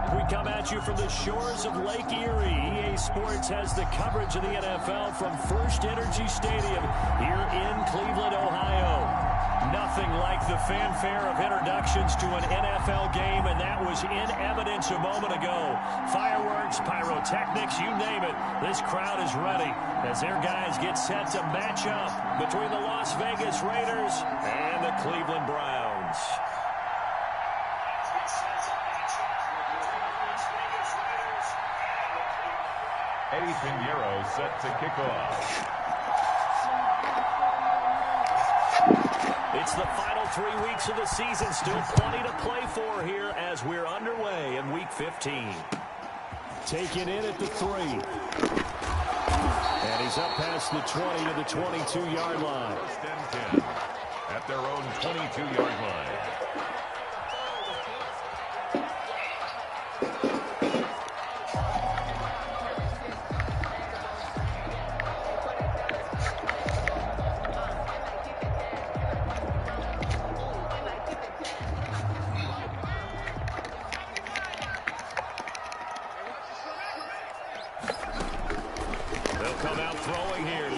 We come at you from the shores of Lake Erie. EA Sports has the coverage of the NFL from First Energy Stadium here in Cleveland, Ohio. Nothing like the fanfare of introductions to an NFL game, and that was in evidence a moment ago. Fireworks, pyrotechnics, you name it. This crowd is ready as their guys get set to match up between the Las Vegas Raiders and the Cleveland Browns. Eddie Pinheiro set to kick off. It's the final 3 weeks of the season. Still plenty to play for here as we're underway in Week 15. Taken in at the 3. And he's up past the 20 to the 22-yard line. First and 10 at their own 22-yard line.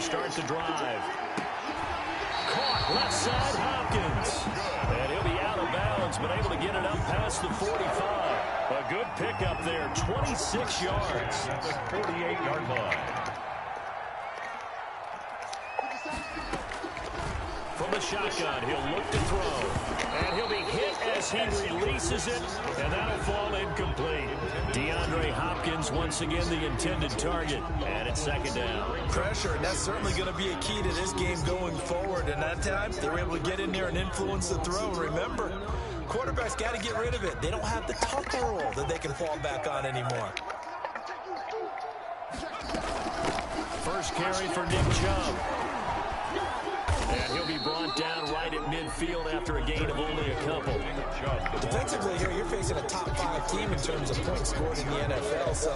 Start the drive. Caught left side, Hopkins. And he'll be out of bounds, but able to get it up past the 45. A good pickup there, 26 yards. At the 48-yard line. From the shotgun, he'll look to throw. And he'll be hit as he releases it, and that'll fall incomplete. DeAndre Hopkins once again the intended target, and it's second down. Pressure, and that's certainly going to be a key to this game going forward. And that time, they were able to get in there and influence the throw. Remember, quarterbacks got to get rid of it. They don't have the tucker roll that they can fall back on anymore. First carry for Nick Chubb. And he'll be brought down right at midfield after a gain of only a couple. Defensively here, you're facing a top-5 team in terms of points scored in the NFL. So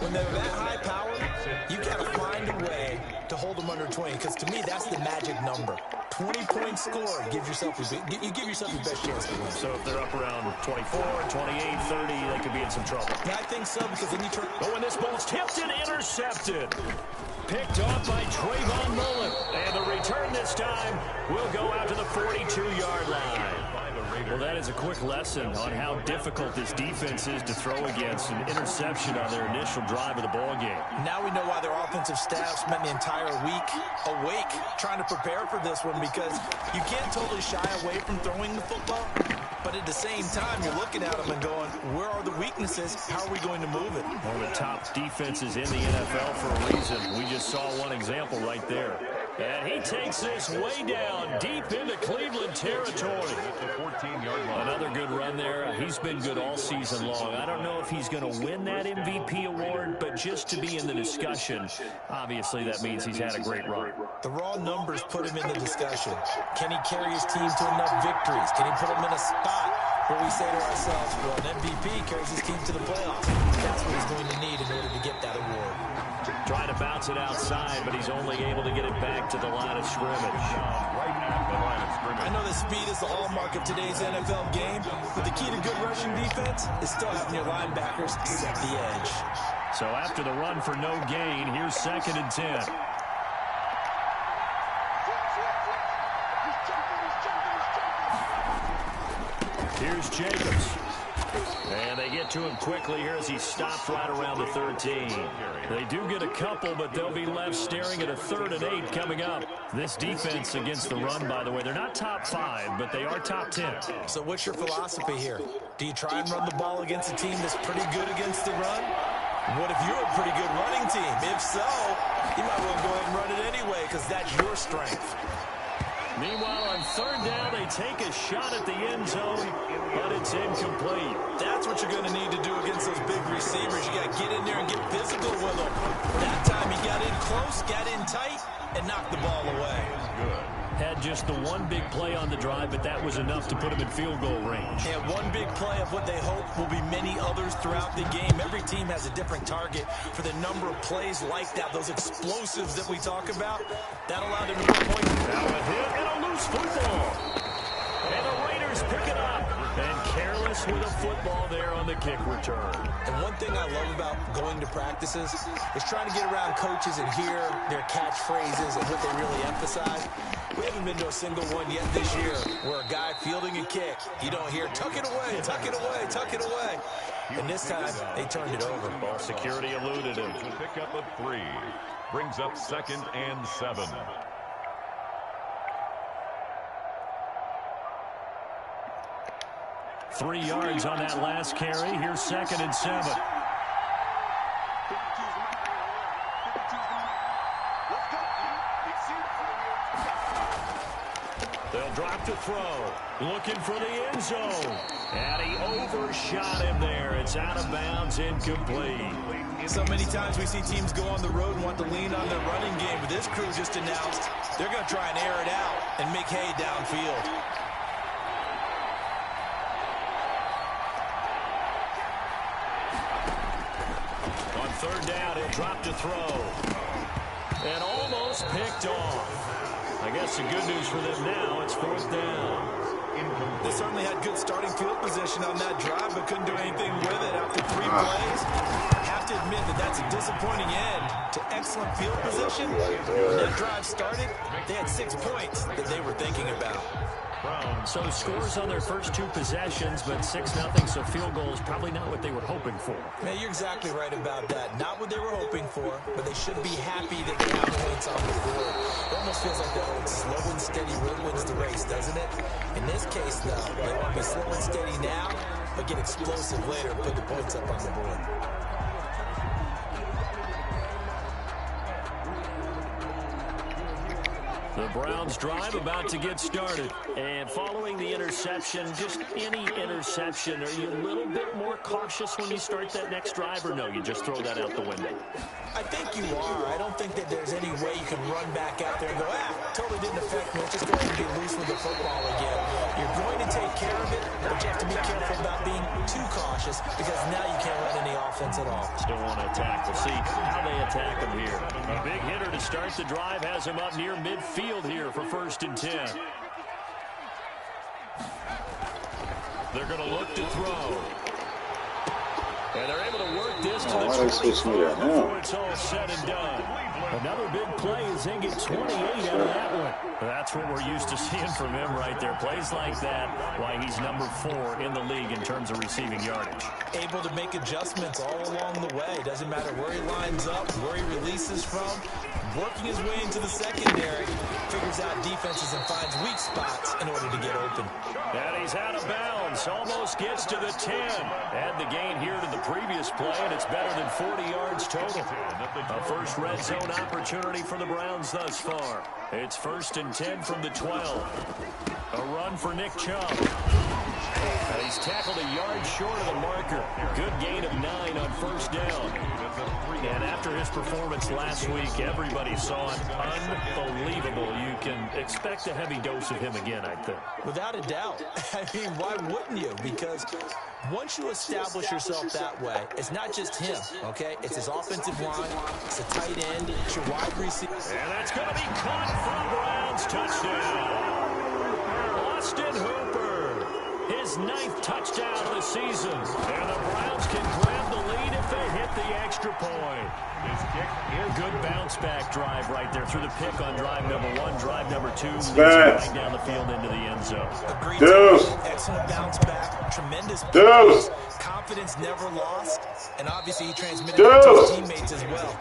when they're that high power, you got to find a way to hold them under 20. Because to me, that's the magic number. 20 points scored, you give yourself your best chance to win. So if they're up around 24, 28, 30, they could be in some trouble. Yeah, I think so, because then you turn... Oh, and this ball's tipped and intercepted. Picked off by Trayvon Mullen. And the return this time will go out to the 42-yard line. Well, that is a quick lesson on how difficult this defense is to throw against. An interception on their initial drive of the ballgame. Now we know why their offensive staff spent the entire week awake trying to prepare for this one, because you can't totally shy away from throwing the football. But at the same time, you're looking at them and going, where are the weaknesses? How are we going to move it? One of the top defenses in the NFL for a reason. We just saw one example right there. And he takes this way down, deep into Cleveland territory. Another good run there. He's been good all season long. I don't know if he's going to win that MVP award, but just to be in the discussion, obviously that means he's had a great run. The raw numbers put him in the discussion. Can he carry his team to enough victories? Can he put them in a spot where we say to ourselves, well, an MVP carries his team to the playoffs? That's what he's going to need in order to get that award. Trying to bounce it outside, but he's only able to get it back to the line of scrimmage. Right at the line of scrimmage. I know that speed is the hallmark of today's NFL game, but the key to good rushing defense is still having your linebackers set the edge. So after the run for no gain, here's 2nd and 10. Here's Jacobs. And they get to him quickly here as he stopped right around the 13. They do get a couple, but they'll be left staring at a 3rd and 8 coming up. This defense against the run, by the way, they're not top 5, but they are top 10. So what's your philosophy here? Do you try and run the ball against a team that's pretty good against the run? What if you're a pretty good running team? If so, you might well go ahead and run it anyway because that's your strength. Meanwhile, on 3rd down, they take a shot at the end zone, but it's incomplete. That's what you're going to need to do against those big receivers. You got to get in there and get physical with them. That time he got in close, got in tight, and knocked the ball away. Good. Had just the one big play on the drive, but that was enough to put him in field goal range. And one big play of what they hope will be many others throughout the game. Every team has a different target for the number of plays like that, those explosives that we talk about. That allowed him to put points. Now a hit and a loose football. And the Raiders pick it up. And careless with a football there on the kick return. And one thing I love about going to practices is trying to get around coaches and hear their catchphrases and what they really emphasize. We haven't been to a single one yet this year where a guy fielding a kick, you don't hear, tuck it away, tuck it away, tuck it away. And this time, they turned it over. Ball security eluded him. To pick up a 3. Brings up 2nd and 7. Three yards on that last carry. Here's 2nd and 7. They'll drop to throw. Looking for the end zone. And he overshot him there. It's out of bounds, incomplete. So many times we see teams go on the road and want to lean on their running game, but this crew just announced they're going to try and air it out and make hay downfield. On 3rd down, he'll drop to throw. And almost picked off. I guess the good news for them now, it's 4th down. They certainly had good starting field position on that drive, but couldn't do anything with it after 3 plays. I have to admit that that's a disappointing end to excellent field position. When that drive started, they had 6 points that they were thinking about. So scores on their first 2 possessions, but 6-0, so field goal is probably not what they were hoping for. Man, you're exactly right about that. Not what they were hoping for, but they should be happy that they have points on the board. It almost feels like the old slow and steady wins the race, doesn't it? In this case, though, they want to be slow and steady now, but get explosive later and put the points up on the board. The Browns drive about to get started. And following the interception, just any interception, are you a little bit more cautious when you start that next drive, or no, you just throw that out the window? I think you are. I don't think that there's any way you can run back out there and go, totally didn't affect me. Let's just go ahead and be loose with the football again. You're going to take care of it, but you have to be careful about being too cautious because now you can't run any offense at all. Still want to attack. We'll see how they attack him here. A big hitter to start the drive has him up near midfield here for 1st and 10. They're going to look to throw. And they're able to work this to the 25 before it's all said and done. Another big play as they get 28 out of that one. That's what we're used to seeing from him right there. Plays like that, why he's number 4 in the league in terms of receiving yardage. Able to make adjustments all along the way. Doesn't matter where he lines up, where he releases from. Working his way into the secondary, figures out defenses and finds weak spots in order to get open. And he's out of bounds. Almost gets to the 10. Add the gain here to the previous play, and it's better than 40 yards total. A first red zone opportunity for the Browns thus far. It's 1st and 10 from the 12. A run for Nick Chubb. And he's tackled a yard short of the marker. Good gain of 9 on 1st down. And after his performance last week, everybody saw it. Unbelievable. You can expect a heavy dose of him again, I think. Without a doubt. I mean, why wouldn't you? Because once you establish yourself that way, it's not just him, okay? It's his offensive line, it's a tight end, it's your wide receiver. And that's going to be caught from Browns. Touchdown. Austin Hooper. His 9th touchdown of the season. And the Browns can grab the lead if they hit the extra point. His kick is good bounce back drive right there through the pick on drive number 1. Drive number 2 leads right down the field into the end zone. Agreed. Excellent bounce back. Tremendous plays. Confidence never lost. And obviously he transmitted it to his teammates as well.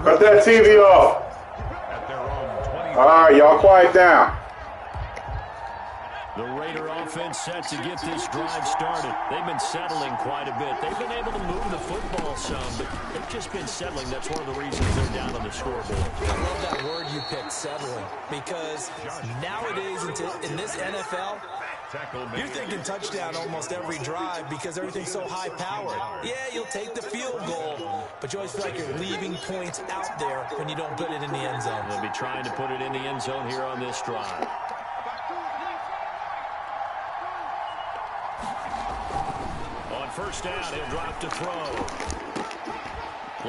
Cut that TV off. at their own 20. All right, y'all quiet down. The Raider offense set to get this drive started. They've been settling quite a bit. They've been able to move the football some, but they've just been settling. That's one of the reasons they're down on the scoreboard. I love that word you picked, settling, because nowadays in this NFL, you're thinking touchdown almost every drive because everything's so high-powered. Yeah, you'll take the field goal, but you always feel like you're leaving points out there when you don't put it in the end zone. They'll be trying to put it in the end zone here on this drive. First down, he'll drop to throw.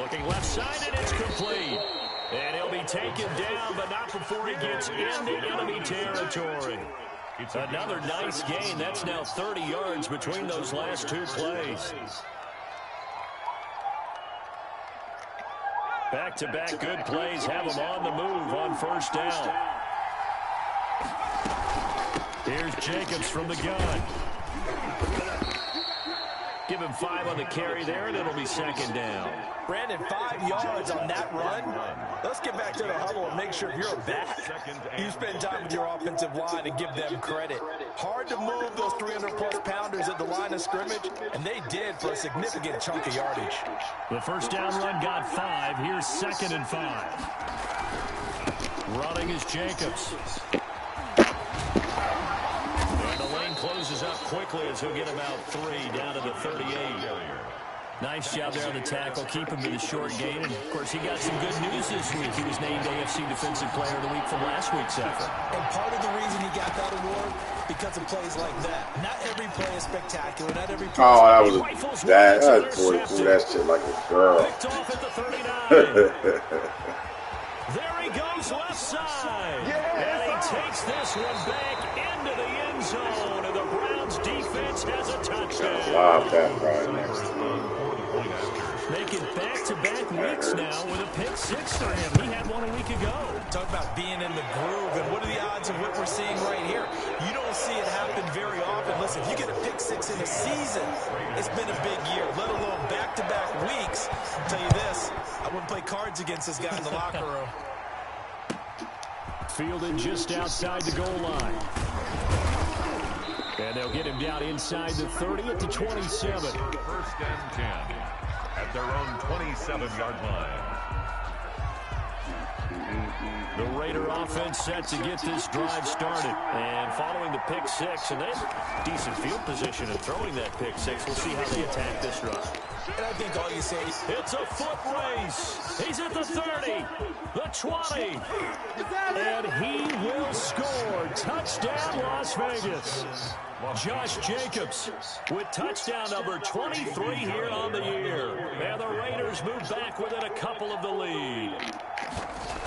Looking left side, and it's complete. And he'll be taken down, but not before he gets into enemy territory. It's another nice gain. That's now 30 yards between those last 2 plays. Back-to-back good plays have him on the move on first down. Here's Jacobs from the gun. Give him 5 on the carry there, and it'll be second down. Brandon, 5 yards on that run. Let's get back to the huddle and make sure if you're a back, you spend time with your offensive line and give them credit. Hard to move those 300-plus pounders at the line of scrimmage, and they did for a significant chunk of yardage. The first down run got 5. Here's 2nd and 5. Running is Jacobs. Closes up quickly as he'll get about 3 down to the 38. Nice job there on the tackle. Keep him to the short gain. And, of course, he got some good news this week. He was named AFC Defensive Player of the Week from last week's effort. And part of the reason he got that award, because of plays like that. Not every play is spectacular. Not every play that was that was 44. That shit like a girl. Picked off at the 39. There he goes left side. And he takes this one back into the end zone. And the Browns defense has a touchdown. Love that right next to Making back-to-back weeks now with a pick 6 for him. He had one a week ago. Talk about being in the groove. And what are the odds of what we're seeing right here? You don't see it happen very often. Listen, if you get a pick 6 in a season, it's been a big year, let alone back-to-back weeks. I'll tell you this, I wouldn't play cards against this guy in the locker room. Fielded just outside the goal line. And they'll get him down inside the 30 at the 27. 1st and 10 at their own 27-yard line. The Raider offense set to get this drive started. And following the pick 6, and that's decent field position and throwing that pick 6. We'll see how they attack this drive. And I think all you say is, it's a foot race. He's at the 30, the 20, and he will score. Touchdown, Las Vegas. Josh Jacobs with touchdown number 23 here on the year. And the Raiders move back within a couple of the lead.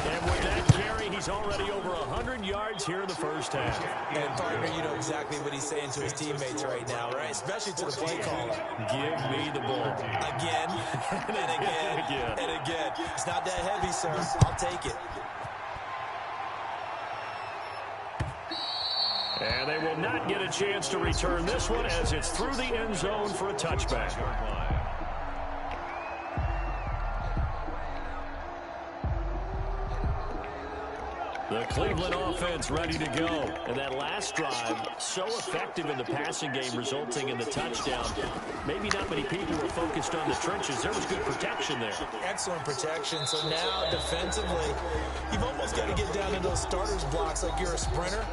And with that carry, he's already over 100 yards here in the first half. And partner, you know exactly what he's saying to his teammates right now, right? Especially to the play caller. Give me the ball. Again, and again, and again. It's not that heavy, sir. I'll take it. And they will not get a chance to return this one as it's through the end zone for a touchback. The Cleveland offense ready to go. And that last drive, so effective in the passing game, resulting in the touchdown. Maybe not many people were focused on the trenches. There was good protection there. Excellent protection. So now, defensively, you've almost got to get down in those starters blocks like you're a sprinter.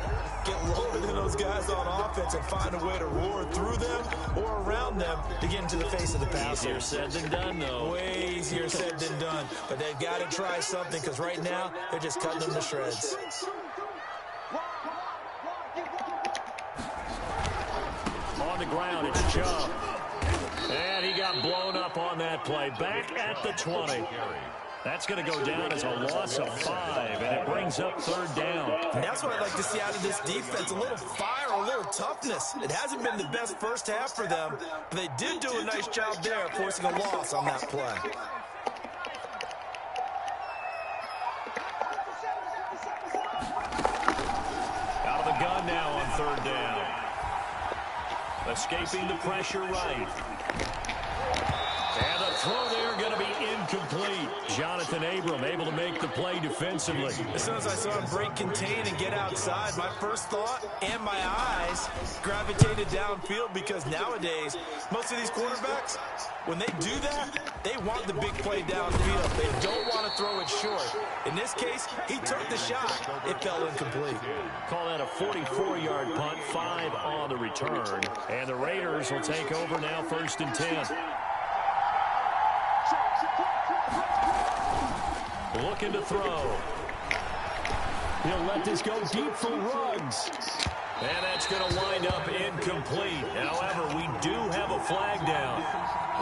Get lower than those guys on offense and find a way to roar through them or around them to get into the face of the passer. Easier said than done, though. Way easier said than done. But they've got to try something because right now, they're just cutting them to shreds. On the ground, it's Chubb. And he got blown up on that play. Back at the 20. That's going to go down as a loss of 5, and it brings up third down. And that's what I'd like to see out of this defense, a little fire, a little toughness. It hasn't been the best first half for them, but they did do a nice job there, forcing a loss on that play. Out of the gun now on third down. Escaping the pressure right. And the throw there going to be incomplete. Jonathan Abram able to make the play defensively. As soon as I saw him break contain and get outside, my first thought and my eyes gravitated downfield, because nowadays, most of these quarterbacks, when they do that, they want the big play downfield. They don't want to throw it short. In this case, he took the shot. It fell incomplete. Call that a 44-yard punt, 5 on the return. And the Raiders will take over now, 1st and 10. Looking to throw. He'll let this go deep for Ruggs. And that's going to wind up incomplete. However, we do have a flag down.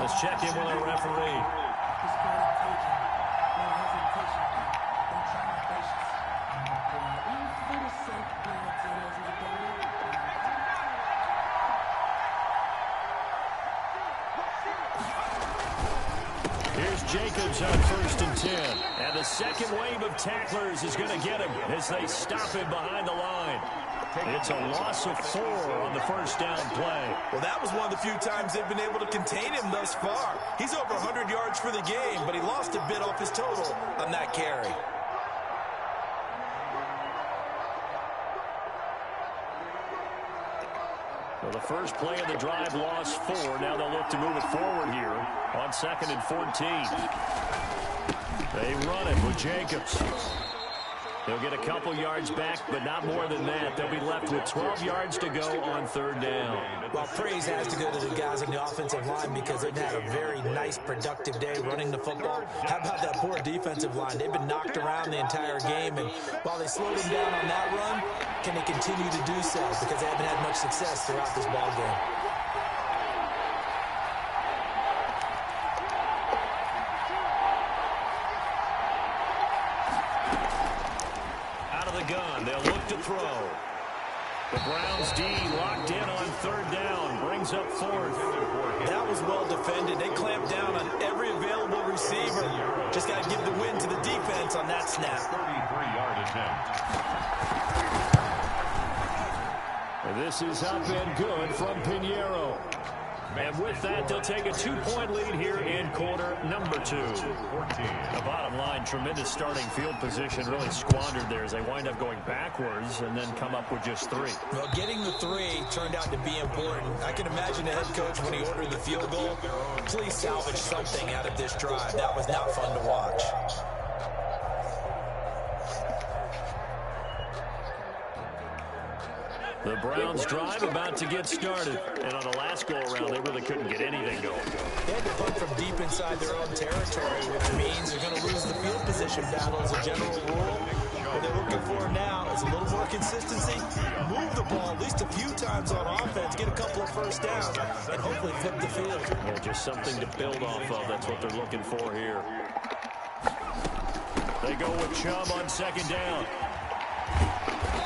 Let's check in with our referee. Here's Jacobs on 1st and 10. And the second wave of tacklers is going to get him as they stop him behind the line. It's a loss of 4 on the first down play. Well, that was one of the few times they've been able to contain him thus far. He's over 100 yards for the game, but he lost a bit off his total on that carry. Well, the first play of the drive lost 4. Now they'll look to move it forward here on 2nd and 14. They run it with Jacobs. They'll get a couple yards back, but not more than that. They'll be left with 12 yards to go on third down. Well, praise has to go to the guys on the offensive line, because they've had a very nice, productive day running the football. How about that poor defensive line? They've been knocked around the entire game, and while they slowed them down on that run, can they continue to do so? Because they haven't had much success throughout this ball game. Throw. The Browns D locked in on third down, brings up 4th. That was well defended. They clamped down on every available receiver. Just got to give the win to the defense on that snap. 33-yard attempt. And this is up and good from Pinheiro. And with that, they'll take a 2-point lead here in quarter number 2. The bottom line, tremendous starting field position, really squandered there as they wind up going backwards and then come up with just 3. Well, getting the 3 turned out to be important. I can imagine the head coach, when he ordered the field goal, please salvage something out of this drive. That was not fun to watch. The Browns drive about to get started. And on the last go-around, they really couldn't get anything going. They had to punt from deep inside their own territory, which means they're going to lose the field position battle as a general rule. What they're looking for now is a little more consistency. Move the ball at least a few times on offense, get a couple of first downs, and hopefully flip the field. Yeah, just something to build off of. That's what they're looking for here. They go with Chubb on 2nd down.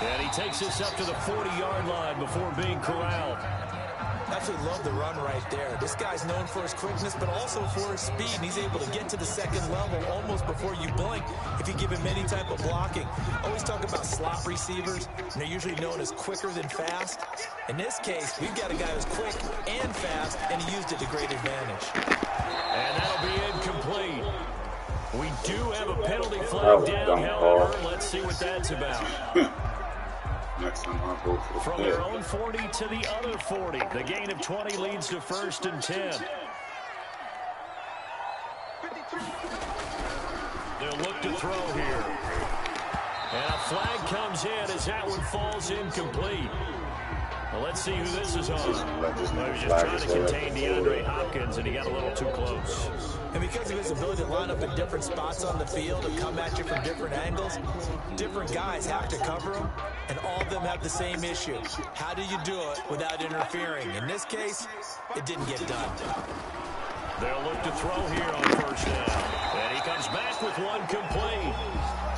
And he takes this up to the 40-yard line before being corralled. Absolutely love the run right there. This guy's known for his quickness, but also for his speed. And he's able to get to the second level almost before you blink if you give him any type of blocking. Always talk about slot receivers, and they're usually known as quicker than fast. In this case, we've got a guy who's quick and fast, and he used it to great advantage. And that'll be incomplete. We do have a penalty flag down, however. Let's see what that's about. Next time I'll go for the From their own 40 to the other 40. The gain of 20 leads to 1st and 10. They'll look to throw here. And a flag comes in as that one falls incomplete. Well, let's see who this is on. He was just trying to contain DeAndre Hopkins, and he got a little too close. And because of his ability to line up in different spots on the field and come at you from different angles, different guys have to cover him, and all of them have the same issue. How do you do it without interfering? In this case, it didn't get done. They'll look to throw here on first down. And he comes back with one complete.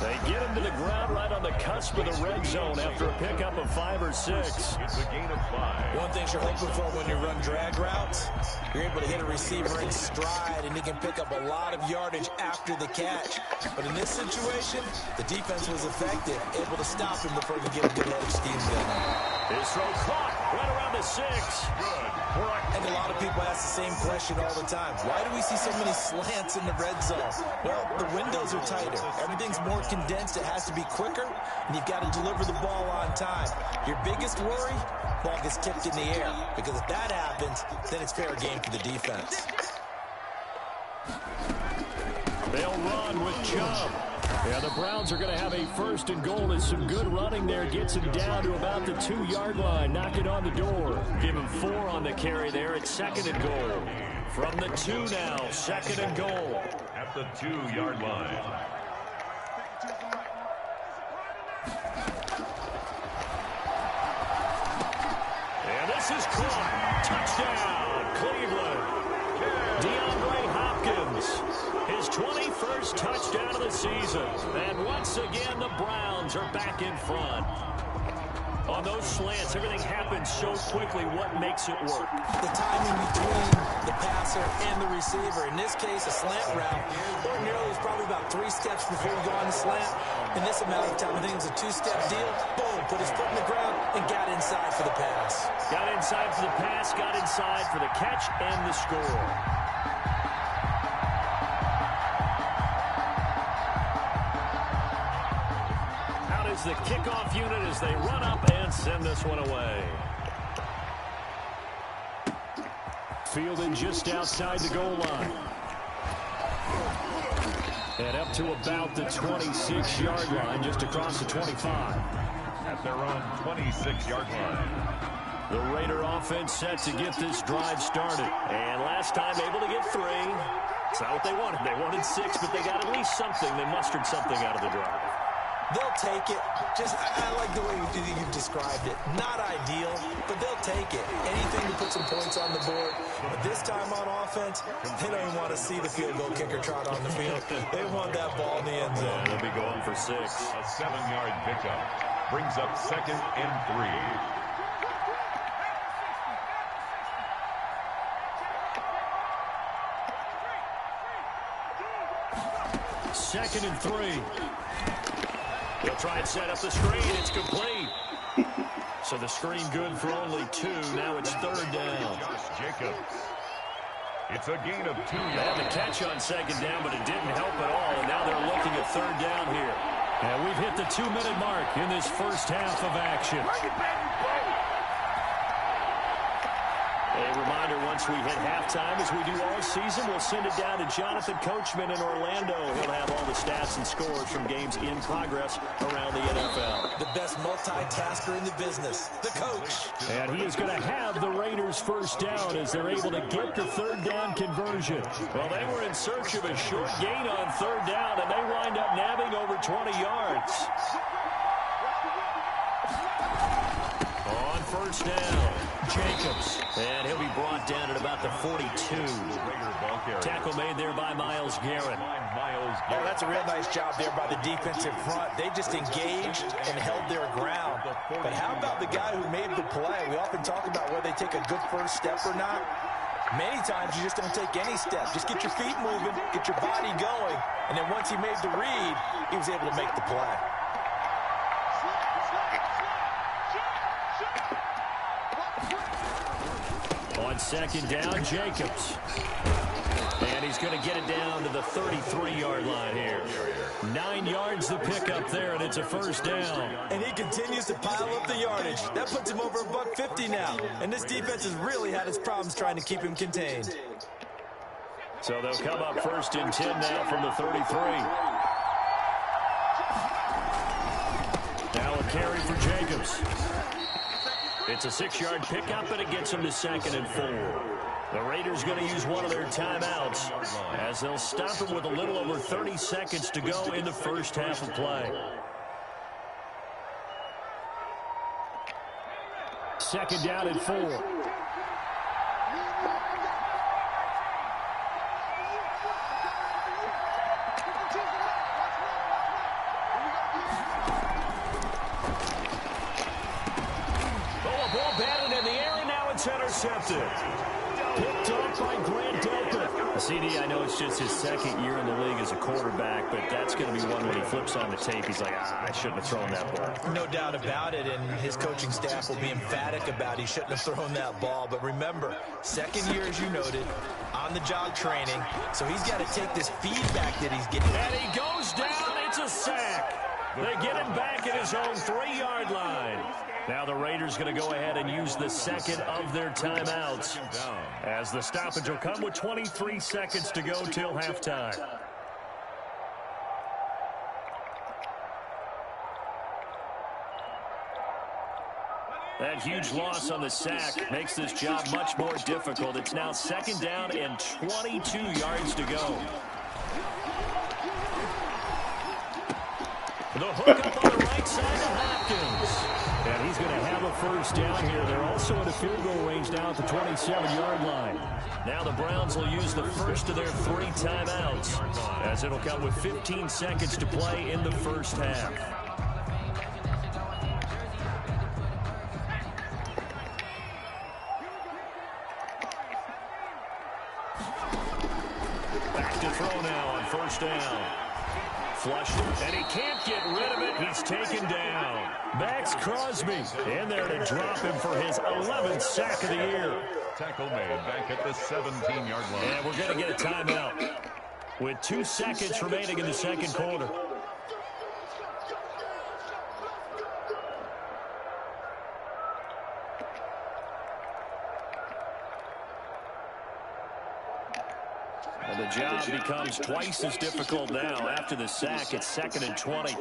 They get him to the ground right on the cusp of the red zone after a pickup of 5 or 6. It's a gain of 5. One thing you're hoping for when you run drag routes, you're able to hit a receiver in stride, and he can pick up a lot of yardage after the catch. But in this situation, the defense was effective, able to stop him before he could get a good head of steam going. His throw caught right around the 6. And a lot of people ask the same question all the time. Why do we see so many slants in the red zone? Well, the windows are tighter. Everything's more condensed. It has to be quicker, and you've got to deliver the ball on time. Your biggest worry, ball gets tipped in the air, because if that happens, then it's fair game for the defense. They'll run with Chubb. Yeah, the Browns are going to have a first and goal as some good running there gets him down to about the 2-yard line. Knock it on the door. Give him 4 on the carry there at second and goal. From the 2 now, second and goal. At the 2-yard line. And this is caught. Touchdown, Cleveland. DeAndre Hopkins, his 21st touchdown of the season. And once again, the Browns are back in front. On those slants, everything happens so quickly. What makes it work? The timing between the passer and the receiver. In this case, a slant route. Ordinarily, it's probably about 3 steps before you go on the slant. In this amount of time, I think it was a 2-step deal. Boom, put his foot in the ground and got inside for the pass. Got inside for the pass, got inside for the catch and the score. The kickoff unit as they run up and send this one away. Fielded just outside the goal line. And up to about the 26-yard line, just across the 25. At their own 26-yard line. The Raider offense set to get this drive started. And last time able to get 3. It's not what they wanted. They wanted 6, but they got at least something. They mustered something out of the drive. They'll take it. I like the way you've described it. Not ideal, but they'll take it. Anything to put some points on the board. But this time on offense, they don't even want to see the field goal kicker trot on the field. They want that ball in the end zone. Yeah, they'll be going for 6. A 7-yard pickup brings up second and 3. Second and 3. They'll try and set up the screen. It's complete. So the screen good for only 2. Now it's 3rd down. Josh Jacobs. It's a gain of 2 They had the catch on 2nd down, but it didn't help at all. And now they're looking at 3rd down here. And we've hit the 2-minute mark in this first half of action. A reminder, once we hit halftime, as we do all season, we'll send it down to Jonathan Coachman in Orlando. He'll have all the stats and scores from games in progress around the NFL. The best multitasker in the business, the coach. And he is going to have the Raiders first down as they're able to get the 3rd down conversion. Well, they were in search of a short gain on 3rd down, and they wind up nabbing over 20 yards. On first down, Jacobs. And he'll be brought down at about the 42. Tackle made there by Myles Garrett. Oh, that's a real nice job there by the defensive front. They just engaged and held their ground. But how about the guy who made the play? We often talk about whether they take a good first step or not. Many times you just don't take any step. Just get your feet moving, get your body going. And then once he made the read, he was able to make the play. On 2nd down, Jacobs. And he's going to get it down to the 33-yard line here. 9 yards to pick up there, and it's a first down. And he continues to pile up the yardage. That puts him over $150 now. And this defense has really had its problems trying to keep him contained. So they'll come up 1st and 10 now from the 33. Now a carry for Jacobs. It's a 6-yard pickup, and it gets him to 2nd and 4. The Raiders going to use one of their timeouts as they'll stop him with a little over 30 seconds to go in the first half of play. 2nd down and 4. It's intercepted. Picked up by Grant Delpit. CD, I know it's just his second year in the league as a quarterback, but that's going to be one when he flips on the tape. He's like, I shouldn't have thrown that ball. No doubt about it, and his coaching staff will be emphatic about he shouldn't have thrown that ball. But remember, second year, as you noted, on-the-job training, so he's got to take this feedback that he's getting. And he goes down. It's a sack. They get him back at his own 3-yard line. Now the Raiders going to go ahead and use the second of their timeouts, as the stoppage will come with 23 seconds to go till halftime. That huge loss on the sack makes this job much more difficult. It's now second down and 22 yards to go. The hook up on the right side of Hopkins. And he's going to have a first down here. They're also in a field goal range now at the 27-yard line. Now the Browns will use the first of their 3 timeouts, as it'll come with 15 seconds to play in the first half. Back to throw now on first down. Flushed it, and he can't get rid of it. He's taken down. Max Crosby in there to drop him for his 11th sack of the year. Tackle made back at the 17-yard line. And we're going to get a timeout with 2 seconds remaining in the second quarter. And the job becomes twice as difficult now. After the sack, it's 2nd and 20.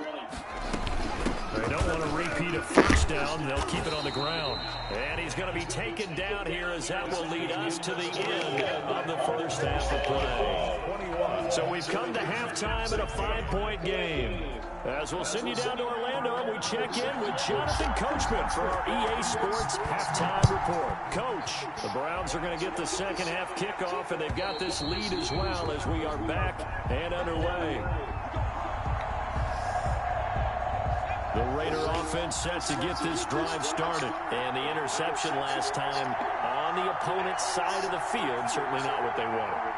They don't want to repeat a first down. They'll keep it on the ground. And he's going to be taken down here, as that will lead us to the end of the first half of play. So we've come to halftime in a 5-point game. As we'll send you down to Orlando, we check in with Jonathan Coachman for our EA Sports Halftime Report. Coach, the Browns are going to get the second half kickoff, and they've got this lead as well as we are back and underway. The Raider offense set to get this drive started. And the interception last time on the opponent's side of the field, certainly not what they wanted.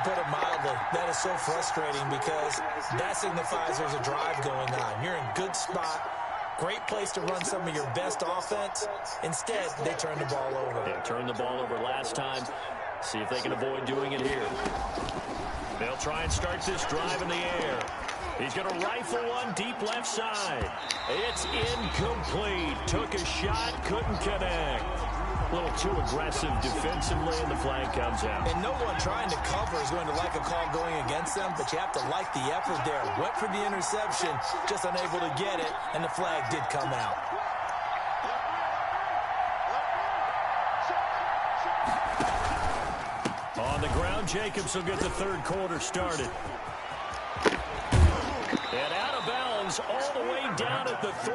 Put it mildly, that is so frustrating, because that signifies there's a drive going on. You're in good spot, great place to run some of your best offense. Instead, they turn the ball over. They turned the ball over last time. See if they can avoid doing it here. They'll try and start this drive in the air. He's going to rifle one deep left side. It's incomplete. Took a shot, couldn't connect. A little too aggressive defensively, and the flag comes out. And no one trying to cover is going to like a call going against them, but you have to like the effort there. Went for the interception, just unable to get it, and the flag did come out. On the ground, Jacobs will get the third quarter started. And out of bounds all the way down at the 3.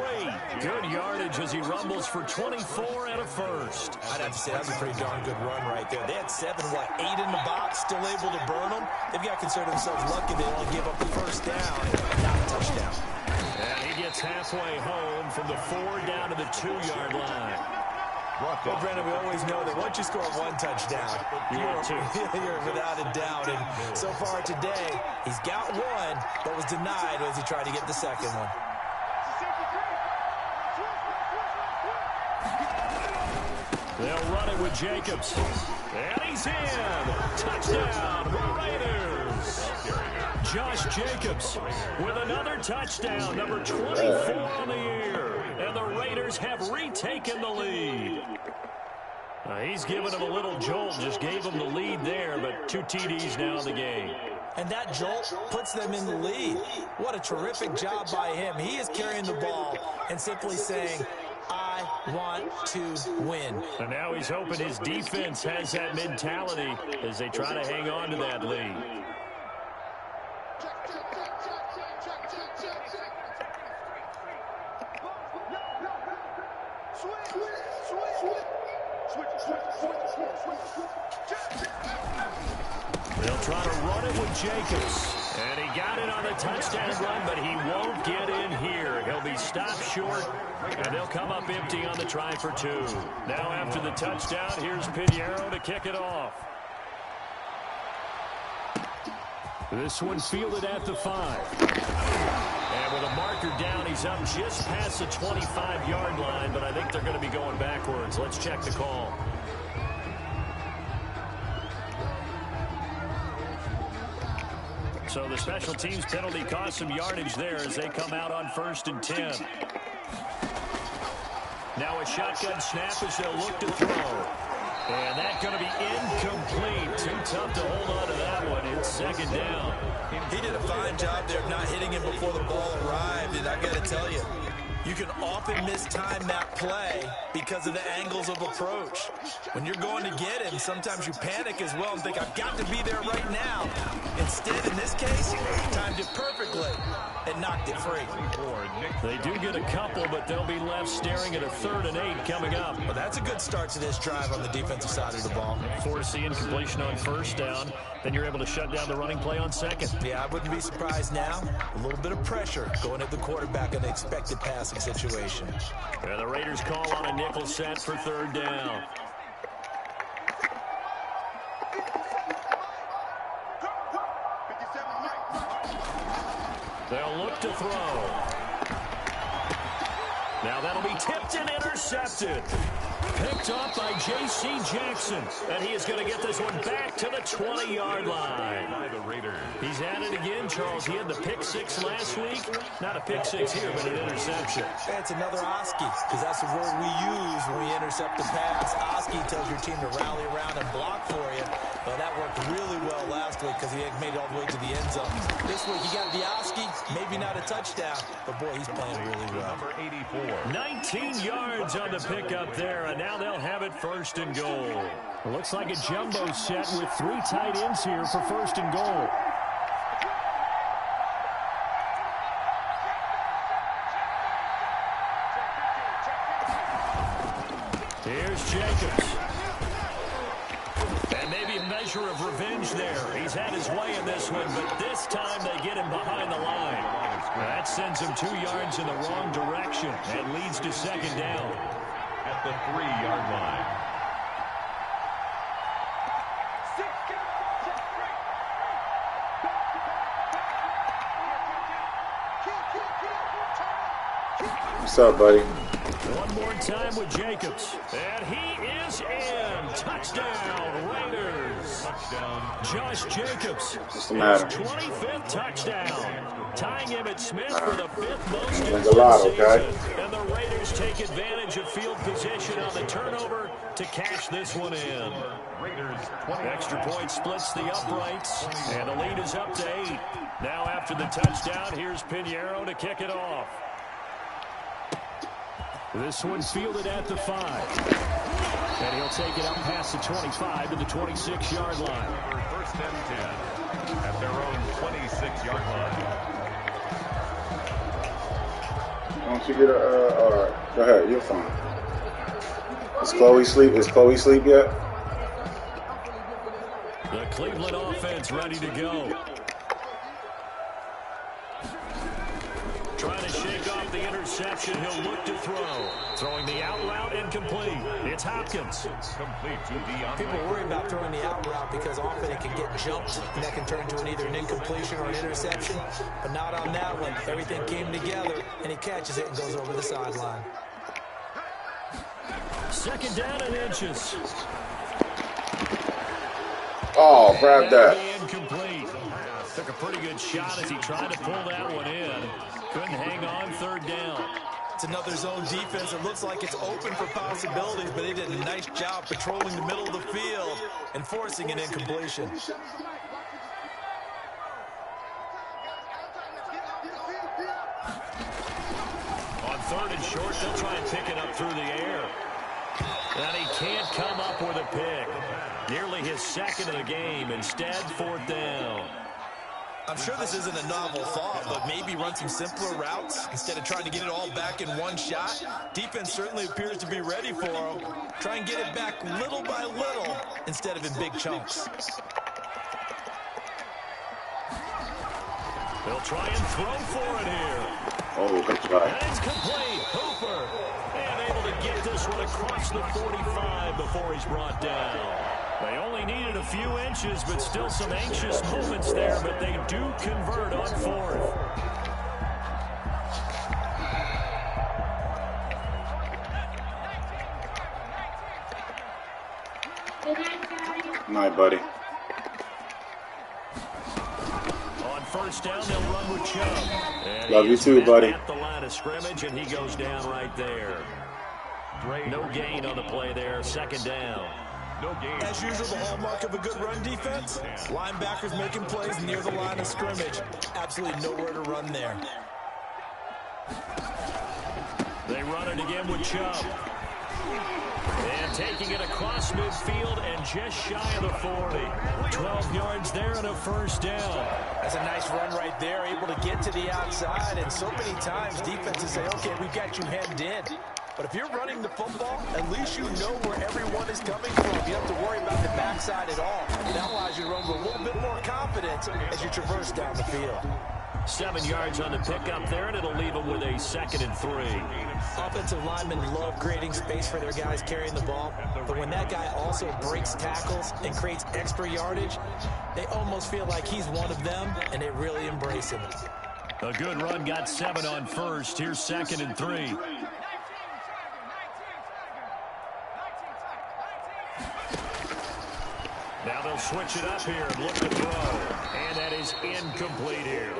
Good yardage as he rumbles for 24 and a first. I'd have to say that was a pretty darn good run right there. They had 8 in the box, still able to burn them. They've got to consider themselves lucky they only gave up the first down, not a touchdown. And he gets halfway home from the 4 down to the 2-yard line. Well, Brendan, we always know that once you score 1 touchdown, you're without a doubt. And so far today, he's got 1, but was denied as he tried to get the second one. They'll run it with Jacobs. And he's in. Touchdown, Raiders. Josh Jacobs with another touchdown, number 24 on the year. And the Raiders have retaken the lead. He's given him a little jolt, just gave him the lead there, but 2 TDs now in the game. And that jolt puts them in the lead. What a terrific job by him. He is carrying the ball and simply saying, I want to win. And now he's hoping his defense has that mentality as they try to hang on to that lead. They'll try to run it with Jacobs. And he got it on the touchdown run, but he won't get in here. He'll be stopped short, and they'll come up empty on the try for 2. Now after the touchdown, here's Pinheiro to kick it off. This one fielded at the 5. And with a marker down, he's up just past the 25-yard line, but I think they're going to be going backwards. Let's check the call. So the special teams penalty cost some yardage there as they come out on 1st and 10. Now a shotgun snap as they'll look to throw. And that's going to be incomplete. Too tough to hold on to that one. It's 2nd down. He did a fine job there of not hitting him before the ball arrived. And I got to tell you, you can often mistime that play because of the angles of approach. When you're going to get him, sometimes you panic as well and think, I've got to be there right now. Instead, in this case, timed it perfectly and knocked it free. They do get a couple, but they'll be left staring at a 3rd and 8 coming up. Well, that's a good start to this drive on the defensive side of the ball. Force the incompletion on 1st down. Then you're able to shut down the running play on 2nd. Yeah, I wouldn't be surprised now. A little bit of pressure going at the quarterback in the expected passing situation. And the Raiders call on a nickel set for 3rd down. They'll look to throw. Now that'll be tipped and intercepted. Picked up by J.C. Jackson. And he is going to get this one back to the 20-yard line. He's at it again, Charles. He had the pick 6 last week. Not a pick 6 here, but an interception. That's another Oski, because that's the word we use when we intercept the pass. Oski tells your team to rally around and block for you. Well, that worked really well last week because he made it all the way to the end zone. This week he got the Oski, maybe not a touchdown, but boy, he's playing really well. Number 84. 19 yards on the pickup there, and now they'll have it 1st and goal. It looks like a jumbo set with 3 tight ends here for 1st and goal. Here's Jacobs. And maybe a measure of revenge there. He's had his way in this one, but this time they get him behind the line. That sends him 2 yards in the wrong direction and leads to 2nd down. At the 3-yard line. What's up, buddy? One more time with Jacobs. And he is in. Touchdown, Raiders. Touchdown. Josh Jacobs. What's the matter? His 25th touchdown. Tying Emmitt Smith for the 5th most in There's one a lot, season. okay? And the Raiders take advantage of field position on the turnover to cash this one in. Raiders Extra point splits the uprights, and the lead is up to 8. Now after the touchdown, here's Pinheiro to kick it off. This one's fielded at the 5. And he'll take it up past the 25 to the 26-yard line. 1st and 10 at their own 26-yard line. Why don't you get a, all right. Go ahead, you're fine. Is Chloe asleep? Is Chloe asleep yet? The Cleveland offense ready to go. Trying to shake off the interception. He'll look to throw. Throwing the out route incomplete. It's Hopkins. Complete to Dion. People worry about throwing the out route because often it can get jumped, and that can turn into either an incompletion or an interception. But not on that one. Everything came together, and he catches it and goes over the sideline. 2nd down and inches. Oh, grab that. Incomplete. Took a pretty good shot as he tried to pull that one in. Couldn't hang on. 3rd down. It's another zone defense. It looks like it's open for possibilities, but they did a nice job patrolling the middle of the field and forcing an incompletion. On 3rd and short, they'll try and pick it up through the air. And he can't come up with a pick. Nearly his 2nd of the game. Instead, 4th down. I'm sure this isn't a novel thought, but maybe run some simpler routes instead of trying to get it all back in one shot. Defense certainly appears to be ready for him. Try and get it back little by little instead of in big chunks. They'll try and throw for it here. Oh, good try. And it's complete. Hooper. And able to get this one across the 45 before he's brought down. They only needed a few inches, but still some anxious moments there, but they do convert on fourth. Night, buddy. On first down, they'll run with Chubb. And Love you too, buddy. At the line of scrimmage, and he goes down right there. No gain on the play there. Second down. No gain. As usual, the hallmark of a good run defense. Linebackers making plays near the line of scrimmage. Absolutely nowhere to run there. They run it again with Chubb. And taking it across midfield and just shy of the 40. 12 yards there and a first down. That's a nice run right there, able to get to the outside. And so many times defenses say, okay, we've got you hemmed in. But if you're running the football, at least you know where everyone is coming from. You don't have to worry about the backside at all. That allows you to run with a little bit more confidence as you traverse down the field. 7 yards on the pickup there, and it'll leave them with a 2nd and 3. Offensive linemen love creating space for their guys carrying the ball, but when that guy also breaks tackles and creates extra yardage, they almost feel like he's one of them, and they really embrace him. A good run, got 7 on first. Here's 2nd and 3. Now they'll switch it up here and look to throw. And that is incomplete here.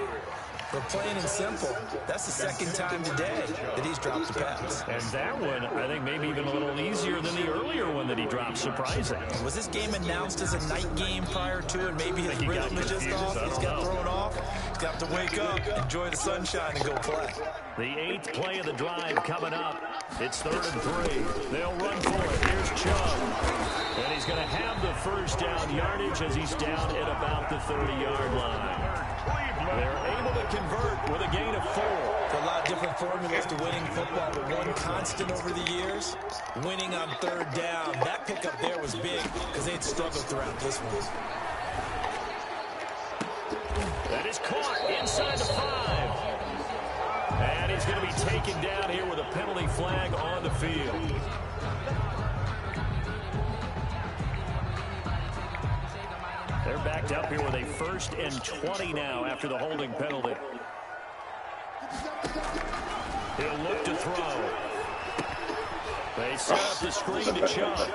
But plain and simple, that's the second time today that he's dropped the pass. And that one, I think, maybe even a little easier than the earlier one that he dropped. Surprising. Was this game announced as a night game prior to it? Maybe his rhythm is just off. He's got thrown off. He's got to wake up, enjoy the sunshine, and go play. The 8th play of the drive coming up. It's 3rd and 3. They'll run for it. Here's Chubb. And he's going to have the first down yardage as he's down at about the 30-yard line. They're able to convert with a gain of 4. A lot of different formulas to winning football, but one constant over the years, winning on 3rd down. That pickup there was big because they'd struggled throughout this one. That is caught inside the 5. And he's going to be taken down here with a penalty flag on the field. They're backed up here with a 1st and 20 now after the holding penalty. He'll look to throw. They set up the screen to Chubb.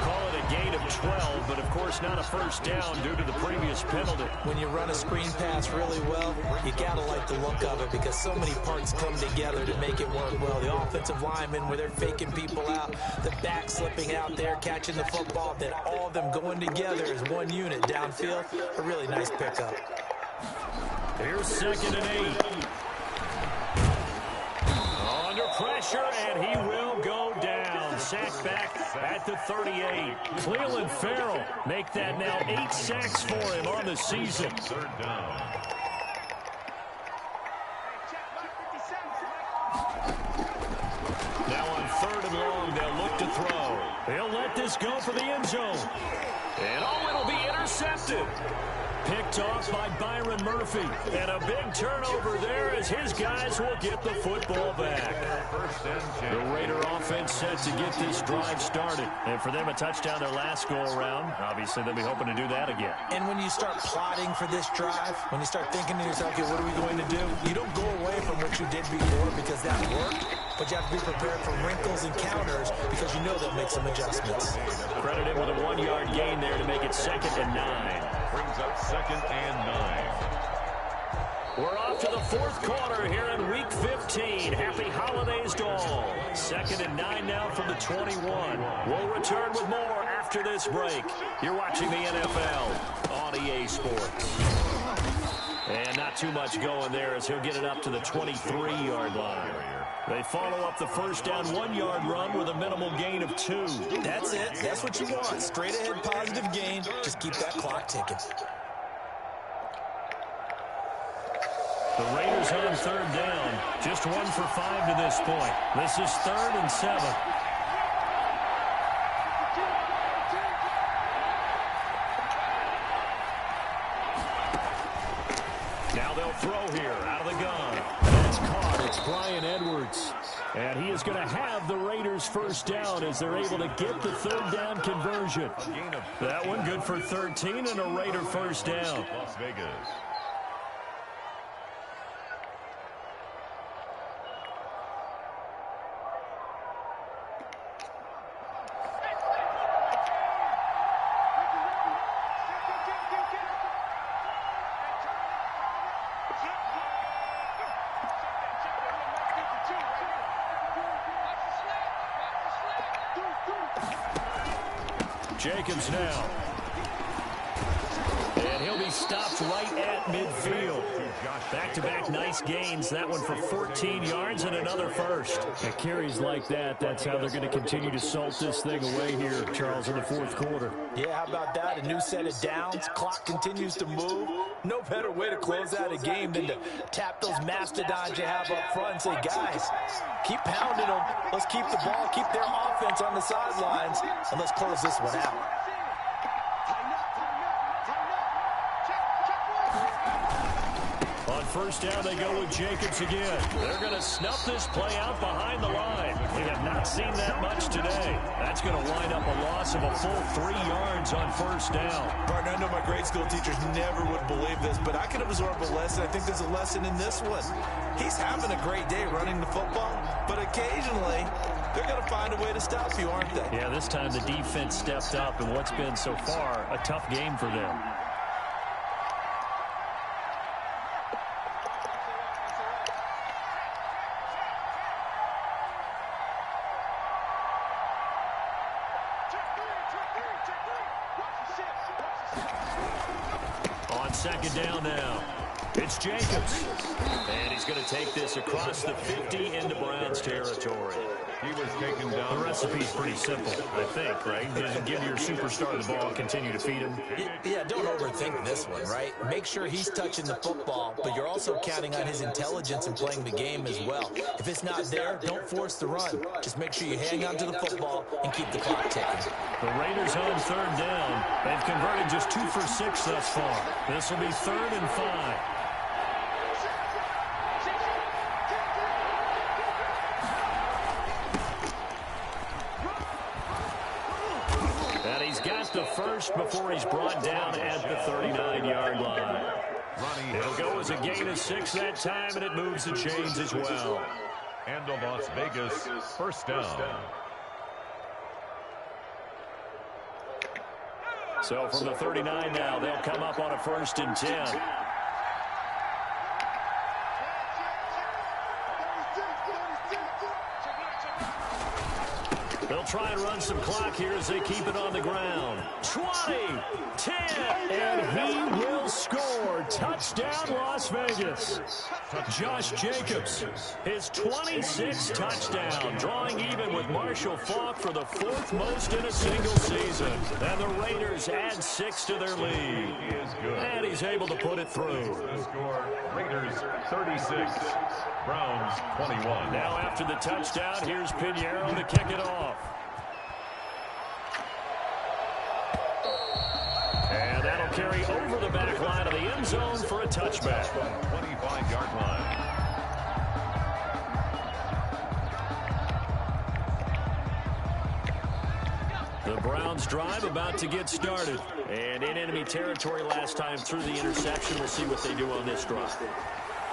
Call it a gain of 12, but of course not a first down due to the previous penalty. When you run a screen pass really well, you gotta like the look of it because so many parts come together to make it work well. The offensive linemen, where they're faking people out, the back slipping out there, catching the football, then all of them going together as one unit downfield. A really nice pickup. Here's 2nd and 8. Under pressure, and he will go down. Sacked back at the 38. Cleveland Farrell make that now 8 sacks for him on the season. 3rd down. Now on 3rd and long, they'll look to throw. They'll let this go for the end zone. And it'll be intercepted. Picked off by Byron Murphy. And a big turnover there as his guys will get the football back. The Raider offense set to get this drive started. And for them, a touchdown their last go-around. Obviously, they'll be hoping to do that again. And when you start plotting for this drive, when you start thinking to yourself, okay, what are we going to do? You don't go away from what you did before because that worked. But you have to be prepared for wrinkles and counters because you know they'll make some adjustments. Credit him with a 1-yard gain there to make it 2nd and 9. Brings up 2nd and 9. We're off to the 4th quarter here in Week 15. Happy holidays to all. 2nd and 9 now from the 21. We'll return with more after this break. You're watching the NFL on EA Sports. And not too much going there as he'll get it up to the 23-yard line. They follow up the first down 1-yard run with a minimal gain of 2. That's it. That's what you want. Straight ahead positive gain. Just keep that clock ticking. The Raiders on 3rd down. Just 1 for 5 to this point. This is 3rd and 7. throw here out of the gun. That's caught. It's Bryan Edwards. And he is going to have the Raiders first down as they're able to get the third down conversion. That one good for 13 and a Raider first down. Las Vegas. Jacobs now. And he'll be stopped right at midfield. Back-to-back nice gains. That one for 14 yards and another first. At carries like that, that's how they're going to continue to salt this thing away here, Charles, in the fourth quarter. Yeah, how about that? A new set of downs. Clock continues to move. No better way to close out a game than to tap those mastodons you have up front and say, guys, keep pounding them. Let's keep the ball, keep their offense on the sidelines, and let's close this one out. On first down, they go with Jacobs again. They're going to snuff this play out behind the line. We have not seen that much today. That's going to wind up a loss of a full 3 yards on first down. Partner, I know my grade school teachers never would believe this, but I can absorb a lesson. I think there's a lesson in this one. He's having a great day running the football, but occasionally they're going to find a way to stop you, aren't they? Yeah, this time the defense stepped up in what's been so far a tough game for them. On second down now, it's Jacobs. And he's going to take this across the 50 into Browns territory. He was taken down. The recipe's pretty simple, I think, right? Just give your superstar the ball, continue to feed him. Yeah, don't overthink this one, right? Make sure he's touching the football, but you're also counting on his intelligence in playing the game as well. If it's not there, don't force the run. Just make sure you hang on to the football and keep the clock ticking. The Raiders on third down. They've converted just 2 for 6 thus far. This will be 3rd and 5. He's got the first before he's brought down at the 39-yard line. It'll go as a gain of 6 that time, and it moves the chains as well. And a Las Vegas first down. So from the 39 now, they'll come up on a 1st and 10. They'll try and run some clock here as they keep it on the ground. 20, 10, and he will score. Touchdown, Las Vegas. Josh Jacobs, his 26th touchdown, drawing even with Marshall Faulk for the 4th most in a single season. And the Raiders add 6 to their lead. And he's able to put it through. The score, Raiders 36, Browns 21. Now after the touchdown, here's Pinheiro to kick it off. And that'll carry over the back line of the end zone for a touchback. 25-yard line. The Browns drive about to get started. And in enemy territory last time through the interception. We'll see what they do on this drive.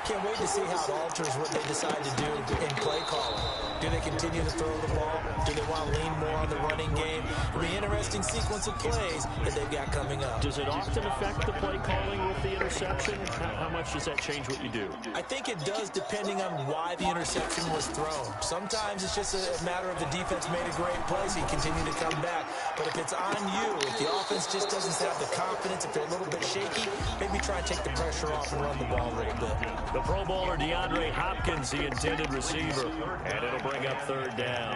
Can't wait to see how it alters what they decide to do in play calling. Do they continue to throw the ball? Do they want to lean more on the running game? It'll be an interesting sequence of plays that they've got coming up. Does it often affect the play calling with the interception? How much does that change what you do? I think it does depending on why the interception was thrown. Sometimes it's just a matter of the defense made a great play, so you continue to come back. But if it's on you, if the offense just doesn't have the confidence, if they're a little bit shaky, maybe try and take the pressure off and run the ball a little bit. The Pro Bowler DeAndre Hopkins, the intended receiver, and it'll bring up 3rd down.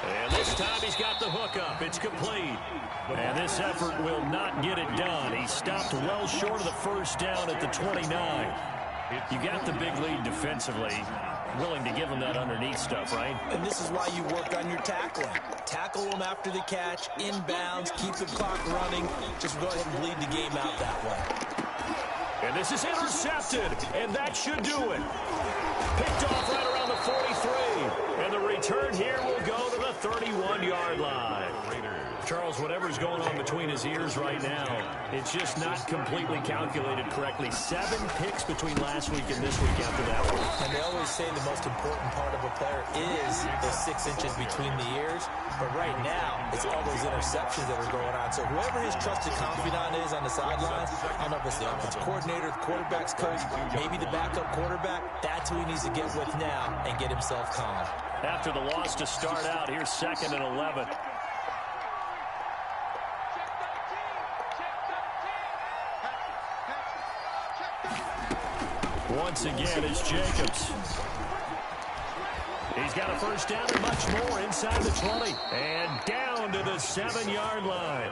And this time he's got the hook up. It's complete. And this effort will not get it done. He stopped well short of the 1st down at the 29. You got the big lead defensively. willing to give him that underneath stuff, right? And this is why you work on your tackling. Tackle him after the catch, inbounds, keep the clock running. Just go ahead and bleed the game out that way. And this is intercepted, and that should do it. Picked off right around the 43. And the return here will go to the 31-yard line. Charles, whatever's going on between his ears right now, it's just not completely calculated correctly. 7 picks between last week and this week after that one. And they always say the most important part of a player is those 6 inches between the ears. But right now, it's all those interceptions that are going on. So whoever his trusted confidant is on the sidelines, I don't know if it's the offensive coordinator, the quarterback's coach, maybe the backup quarterback, that's who he needs to get with now and get himself calm. After the loss to start out, here's 2nd and 11. Once again, it's Jacobs. He's got a first down and much more inside the 20. And down to the 7-yard line.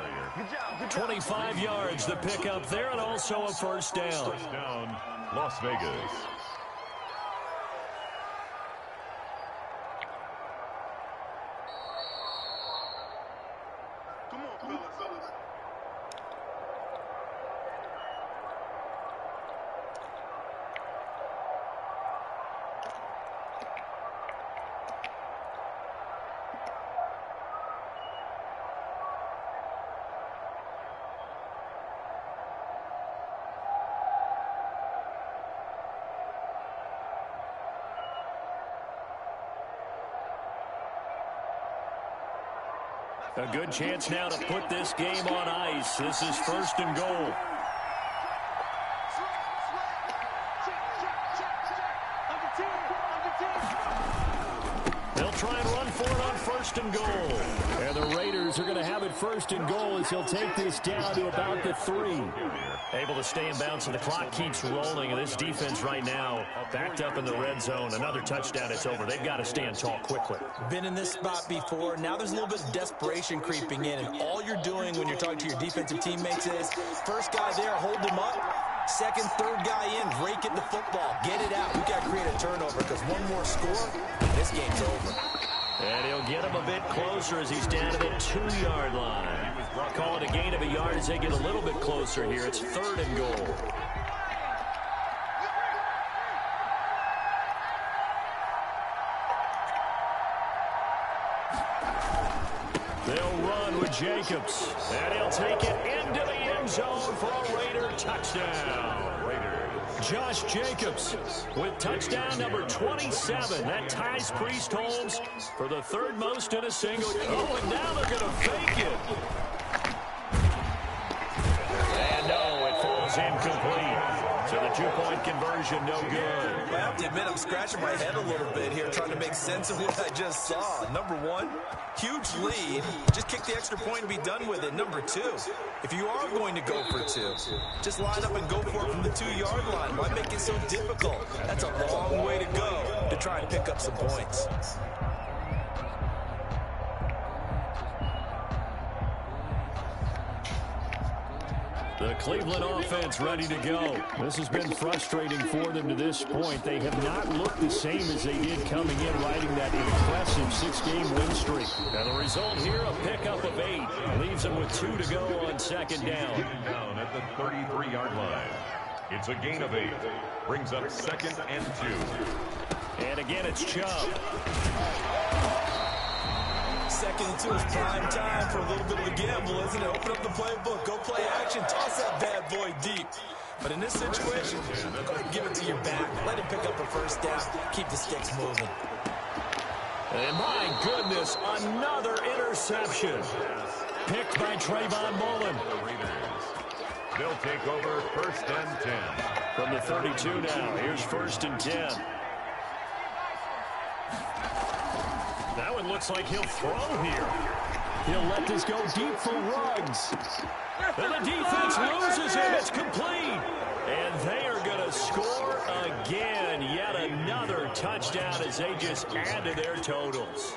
25 yards to pick up there, and also a first down. First down, Las Vegas. A good chance now to put this game on ice. This is 1st and goal. They'll try and run for it on 1st and goal. And the Raiders are going to have it 1st and goal as he'll take this down to about the 3. Able to stay in bounds, and the clock keeps rolling. And this defense right now backed up in the red zone. Another touchdown, it's over. They've got to stand tall quickly. Been in this spot before. Now there's a little bit of desperation creeping in. And all you're doing when you're talking to your defensive teammates is, first guy there, hold him up. Second, third guy in, rake at the football. Get it out. We got to create a turnover because one more score, this game's over. And he'll get him a bit closer as he's down to the 2-yard line. Call it a gain of a yard as they get a little bit closer here. It's 3rd and goal. They'll run with Jacobs. And he'll take it into the end zone for a Raider touchdown. Raiders. Josh Jacobs with touchdown number 27. That ties Priest Holmes for the 3rd most in a single. Oh, and now they're going to fake it. And no, it falls incomplete. So the 2-point conversion, no good. I have to admit, I'm scratching my head a little bit here trying to make sense of what I just saw. Number 1, huge lead. Just kick the extra point and be done with it. Number 2, if you are going to go for 2, just line up and go for it from the 2-yard line. Why make it so difficult? That's a long way to go to try and pick up some points. The Cleveland offense ready to go. This has been frustrating for them to this point. They have not looked the same as they did coming in, riding that impressive 6-game win streak. And the result here, a pickup of 8. Leaves them with 2 to go on 2nd down. Down at the 33-yard line. It's a gain of 8. Brings up 2nd and 2. And again, it's Chubb. 2nd and 2 is prime time for a little bit of a gamble, isn't it? Open up the playbook, go play action, toss that bad boy deep. But in this situation, go ahead and give it to your back. Let him pick up a first down. Keep the sticks moving. And my goodness, another interception. Picked by Trayvon Mullen. They'll take over 1st and 10. From the 32 now, here's 1st and 10. That one looks like he'll throw here. He'll let this go deep for Ruggs. And the defense loses him. It's complete. And they are going to score again. Yet another touchdown as they just add to their totals.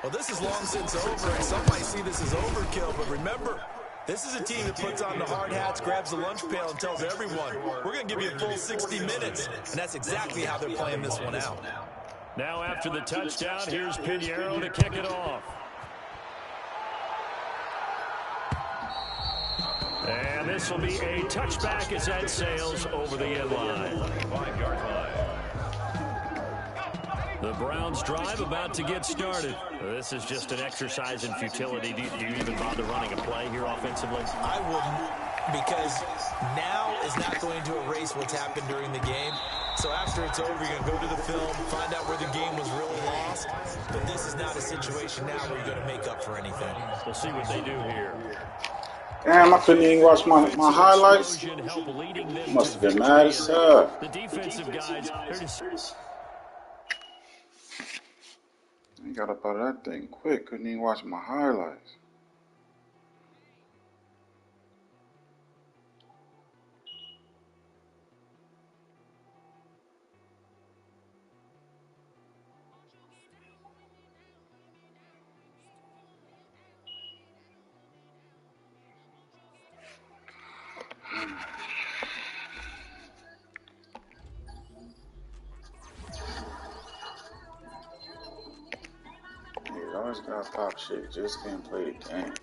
Well, this is long since over, and some might see this as overkill. But remember, this is a team that puts on the hard hats, grabs the lunch pail, and tells everyone, we're going to give you a full 60 minutes. And that's exactly how they're playing this one out. Now after the touchdown, here's Pinheiro to kick it off. And this will be a touchback as that sails over the end line. 5-yard line. The Browns drive about to get started. This is just an exercise in futility. Do you even bother running a play here offensively? I wouldn't, because now is not going to erase what's happened during the game. So after it's over, you're going to go to the film, find out where the game was really lost. But this is not a situation now where you're going to make up for anything. We'll see what they do here. Damn, I couldn't even watch my highlights. Must have been mad as hell. The defensive guys, they're just... I got up out of that thing quick. Couldn't even watch my highlights. I always gotta pop shit. Just can't play the game.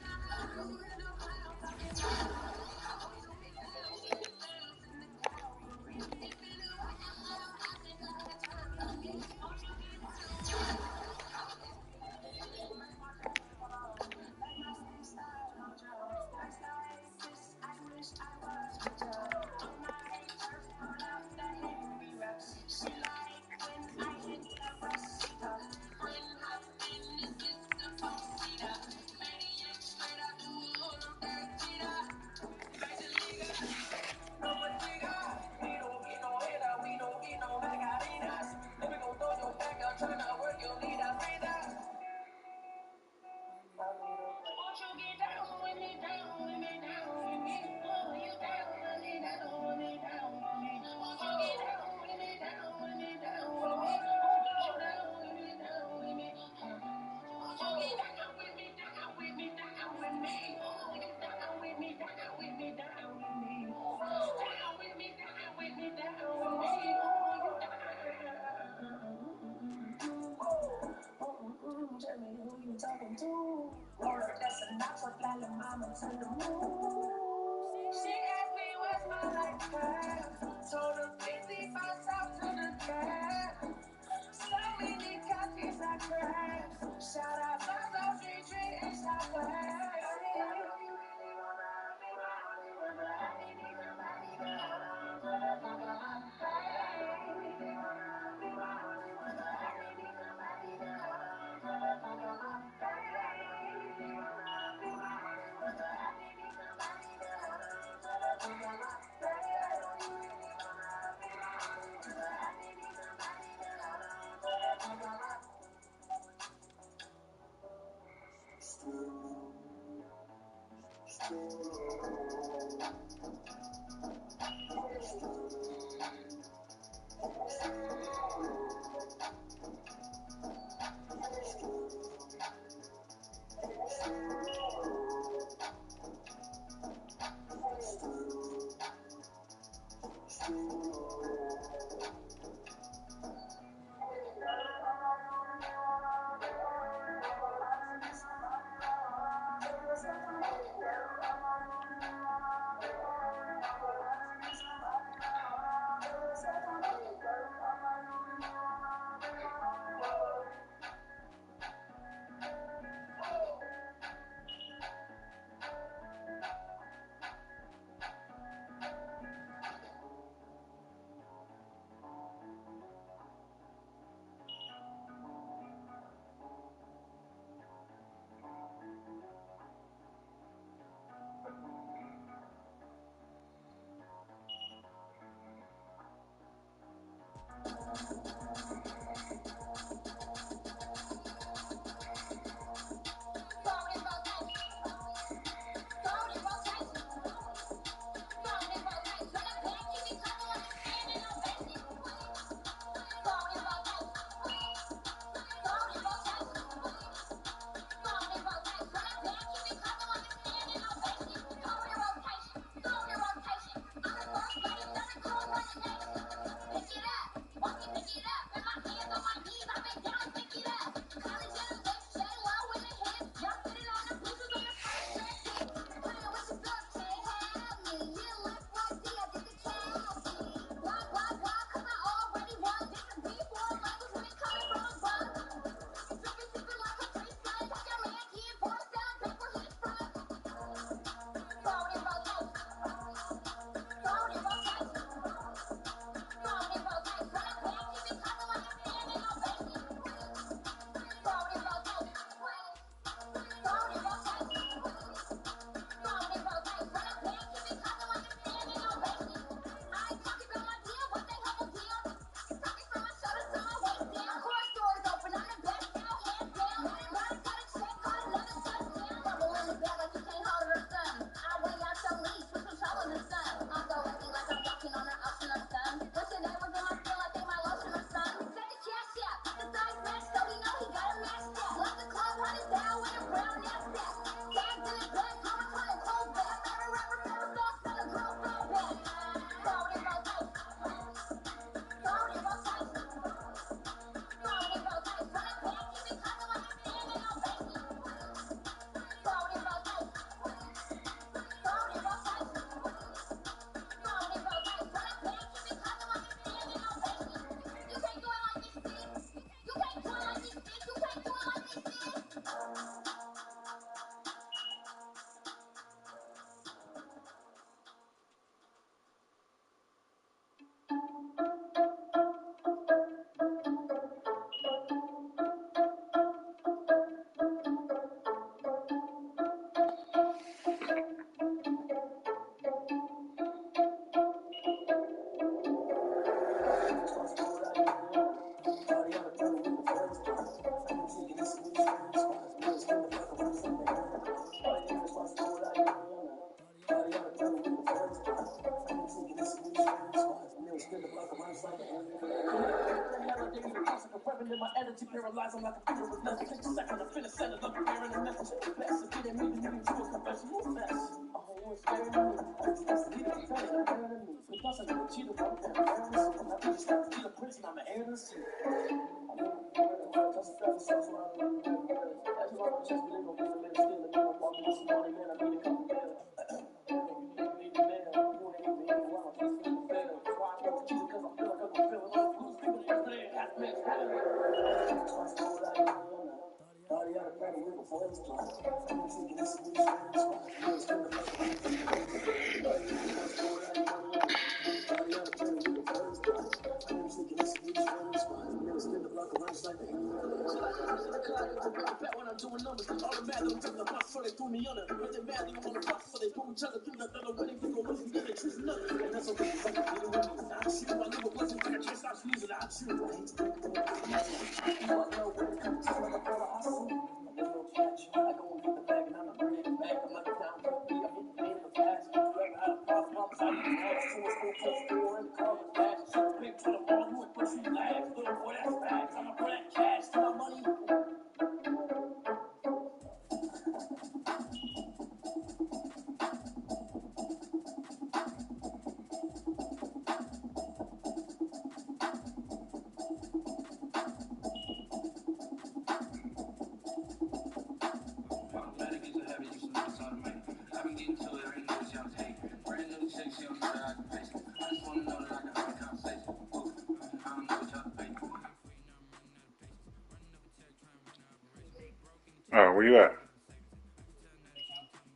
Oh, where you at?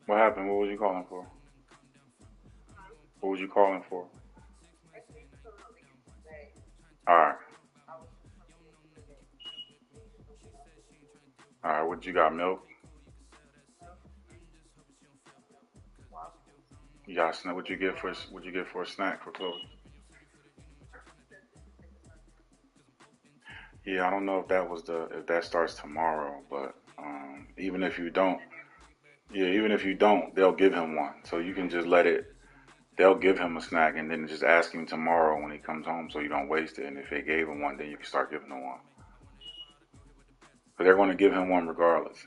What happened? What was you calling for? What was you calling for? All right. All right. What you got? Milk? You got a snack? What you get for a snack for Chloe? Yeah, I don't know if that starts tomorrow, but even if you don't, yeah, even if you don't, they'll give him one. So you can just let it. They'll give him a snack and then just ask him tomorrow when he comes home, so you don't waste it. And if they gave him one, then you can start giving him one. But they're going to give him one regardless.